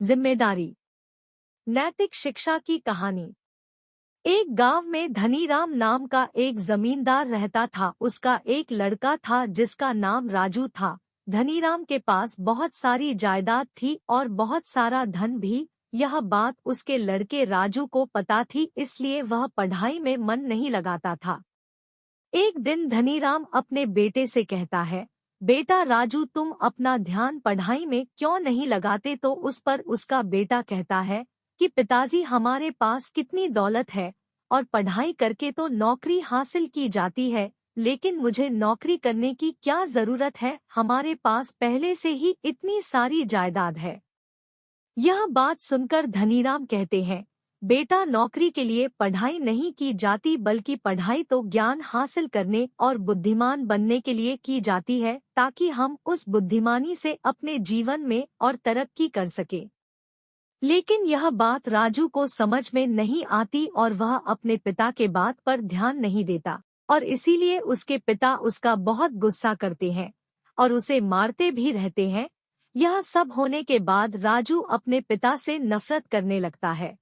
जिम्मेदारी। नैतिक शिक्षा की कहानी। एक गांव में धनीराम नाम का एक जमींदार रहता था। उसका एक लड़का था जिसका नाम राजू था। धनीराम के पास बहुत सारी जायदाद थी और बहुत सारा धन भी। यह बात उसके लड़के राजू को पता थी, इसलिए वह पढ़ाई में मन नहीं लगाता था। एक दिन धनीराम अपने बेटे से कहता है, बेटा राजू, तुम अपना ध्यान पढ़ाई में क्यों नहीं लगाते? तो उस पर उसका बेटा कहता है कि पिताजी, हमारे पास कितनी दौलत है और पढ़ाई करके तो नौकरी हासिल की जाती है, लेकिन मुझे नौकरी करने की क्या जरूरत है? हमारे पास पहले से ही इतनी सारी जायदाद है। यह बात सुनकर धनीराम कहते हैं, बेटा, नौकरी के लिए पढ़ाई नहीं की जाती, बल्कि पढ़ाई तो ज्ञान हासिल करने और बुद्धिमान बनने के लिए की जाती है, ताकि हम उस बुद्धिमानी से अपने जीवन में और तरक्की कर सके। लेकिन यह बात राजू को समझ में नहीं आती और वह अपने पिता के बात पर ध्यान नहीं देता, और इसीलिए उसके पिता उसका बहुत गुस्सा करते हैं और उसे मारते भी रहते हैं। यह सब होने के बाद राजू अपने पिता से नफरत करने लगता है।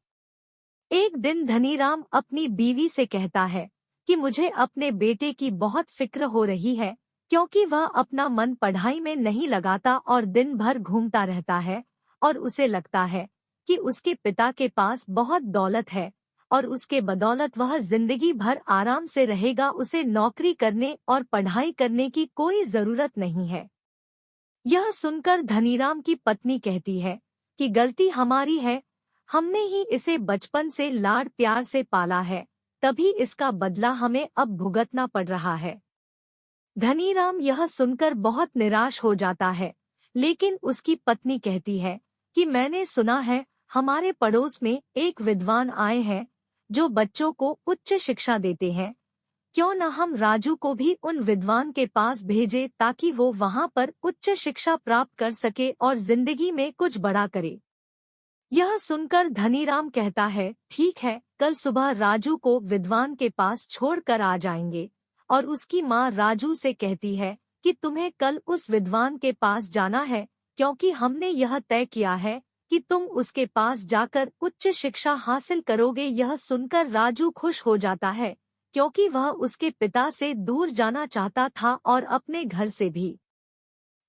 एक दिन धनीराम अपनी बीवी से कहता है कि मुझे अपने बेटे की बहुत फिक्र हो रही है, क्योंकि वह अपना मन पढ़ाई में नहीं लगाता और दिन भर घूमता रहता है, और उसे लगता है कि उसके पिता के पास बहुत दौलत है और उसके बदौलत वह जिंदगी भर आराम से रहेगा। उसे नौकरी करने और पढ़ाई करने की कोई जरूरत नहीं है। यह सुनकर धनीराम की पत्नी कहती है कि गलती हमारी है, हमने ही इसे बचपन से लाड प्यार से पाला है, तभी इसका बदला हमें अब भुगतना पड़ रहा है। धनीराम यह सुनकर बहुत निराश हो जाता है, लेकिन उसकी पत्नी कहती है कि मैंने सुना है हमारे पड़ोस में एक विद्वान आए हैं जो बच्चों को उच्च शिक्षा देते हैं। क्यों न हम राजू को भी उन विद्वान के पास भेजें, ताकि वो वहाँ पर उच्च शिक्षा प्राप्त कर सके और जिंदगी में कुछ बड़ा करे। यह सुनकर धनीराम कहता है, ठीक है, कल सुबह राजू को विद्वान के पास छोड़कर आ जाएंगे। और उसकी माँ राजू से कहती है कि तुम्हें कल उस विद्वान के पास जाना है, क्योंकि हमने यह तय किया है कि तुम उसके पास जाकर उच्च शिक्षा हासिल करोगे। यह सुनकर राजू खुश हो जाता है, क्योंकि वह उसके पिता से दूर जाना चाहता था और अपने घर से भी।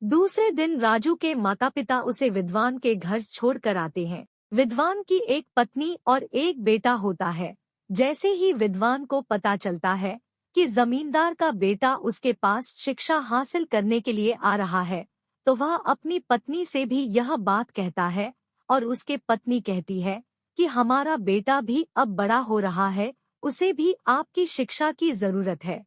दूसरे दिन राजू के माता पिता उसे विद्वान के घर छोड़कर आते हैं। विद्वान की एक पत्नी और एक बेटा होता है। जैसे ही विद्वान को पता चलता है कि जमींदार का बेटा उसके पास शिक्षा हासिल करने के लिए आ रहा है, तो वह अपनी पत्नी से भी यह बात कहता है, और उसके पत्नी कहती है कि हमारा बेटा भी अब बड़ा हो रहा है, उसे भी आपकी शिक्षा की जरूरत है।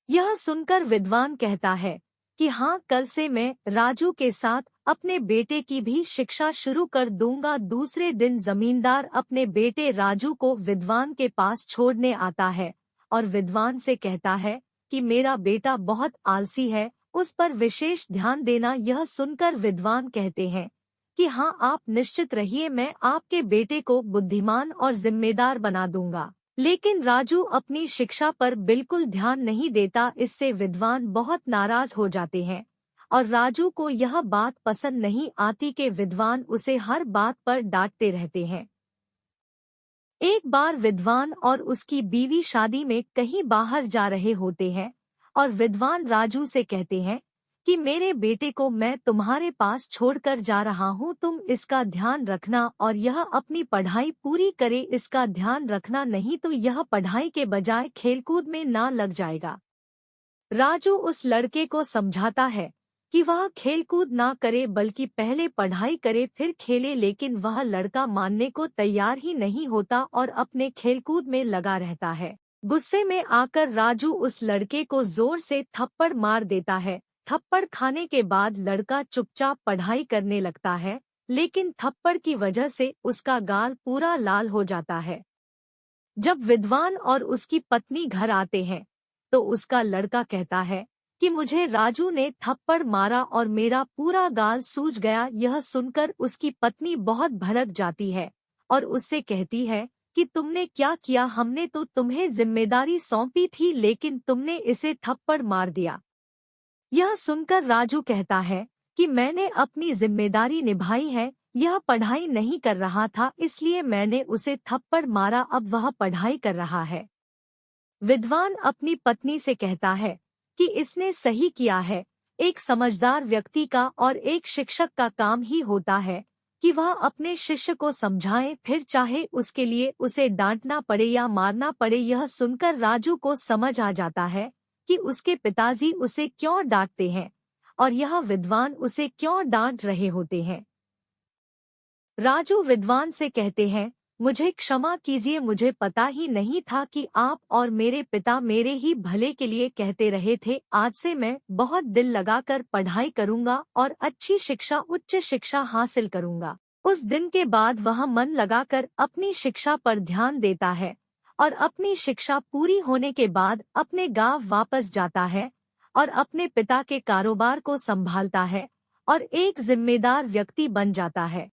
यह सुनकर विद्वान कहता है कि हाँ, कल से मैं राजू के साथ अपने बेटे की भी शिक्षा शुरू कर दूंगा। दूसरे दिन जमींदार अपने बेटे राजू को विद्वान के पास छोड़ने आता है और विद्वान से कहता है कि मेरा बेटा बहुत आलसी है, उस पर विशेष ध्यान देना। यह सुनकर विद्वान कहते हैं कि हाँ, आप निश्चित रहिए, मैं आपके बेटे को बुद्धिमान और जिम्मेदार बना दूंगा। लेकिन राजू अपनी शिक्षा पर बिल्कुल ध्यान नहीं देता। इससे विद्वान बहुत नाराज हो जाते हैं और राजू को यह बात पसंद नहीं आती कि विद्वान उसे हर बात पर डांटते रहते हैं। एक बार विद्वान और उसकी बीवी शादी में कहीं बाहर जा रहे होते हैं और विद्वान राजू से कहते हैं कि मेरे बेटे को मैं तुम्हारे पास छोड़कर जा रहा हूँ, तुम इसका ध्यान रखना और यह अपनी पढ़ाई पूरी करे। इसका ध्यान रखना, नहीं तो यह पढ़ाई के बजाय खेलकूद में ना लग जाएगा। राजू उस लड़के को समझाता है कि वह खेलकूद ना करे, बल्कि पहले पढ़ाई करे फिर खेले, लेकिन वह लड़का मानने को तैयार ही नहीं होता और अपने खेलकूद में लगा रहता है। गुस्से में आकर राजू उस लड़के को जोर से थप्पड़ मार देता है। थप्पड़ खाने के बाद लड़का चुपचाप पढ़ाई करने लगता है, लेकिन थप्पड़ की वजह से उसका गाल पूरा लाल हो जाता है। जब विद्वान और उसकी पत्नी घर आते हैं, तो उसका लड़का कहता है कि मुझे राजू ने थप्पड़ मारा और मेरा पूरा गाल सूज गया। यह सुनकर उसकी पत्नी बहुत भड़क जाती है और उससे कहती है कि तुमने क्या किया? हमने तो तुम्हें जिम्मेदारी सौंपी थी, लेकिन तुमने इसे थप्पड़ मार दिया। यह सुनकर राजू कहता है कि मैंने अपनी जिम्मेदारी निभाई है, यह पढ़ाई नहीं कर रहा था, इसलिए मैंने उसे थप्पड़ मारा, अब वह पढ़ाई कर रहा है। विद्वान अपनी पत्नी से कहता है कि इसने सही किया है। एक समझदार व्यक्ति का और एक शिक्षक का काम ही होता है कि वह अपने शिष्य को समझाए, फिर चाहे उसके लिए उसे डांटना पड़े या मारना पड़े। यह सुनकर राजू को समझ आ जाता है कि उसके पिताजी उसे क्यों डांटते हैं और यह विद्वान उसे क्यों डांट रहे होते हैं। राजू विद्वान से कहते हैं, मुझे क्षमा कीजिए, मुझे पता ही नहीं था कि आप और मेरे पिता मेरे ही भले के लिए कहते रहे थे। आज से मैं बहुत दिल लगाकर पढ़ाई करूंगा और अच्छी शिक्षा, उच्च शिक्षा हासिल करूंगा। उस दिन के बाद वह मन लगाकर अपनी शिक्षा पर ध्यान देता है और अपनी शिक्षा पूरी होने के बाद अपने गांव वापस जाता है और अपने पिता के कारोबार को संभालता है और एक जिम्मेदार व्यक्ति बन जाता है।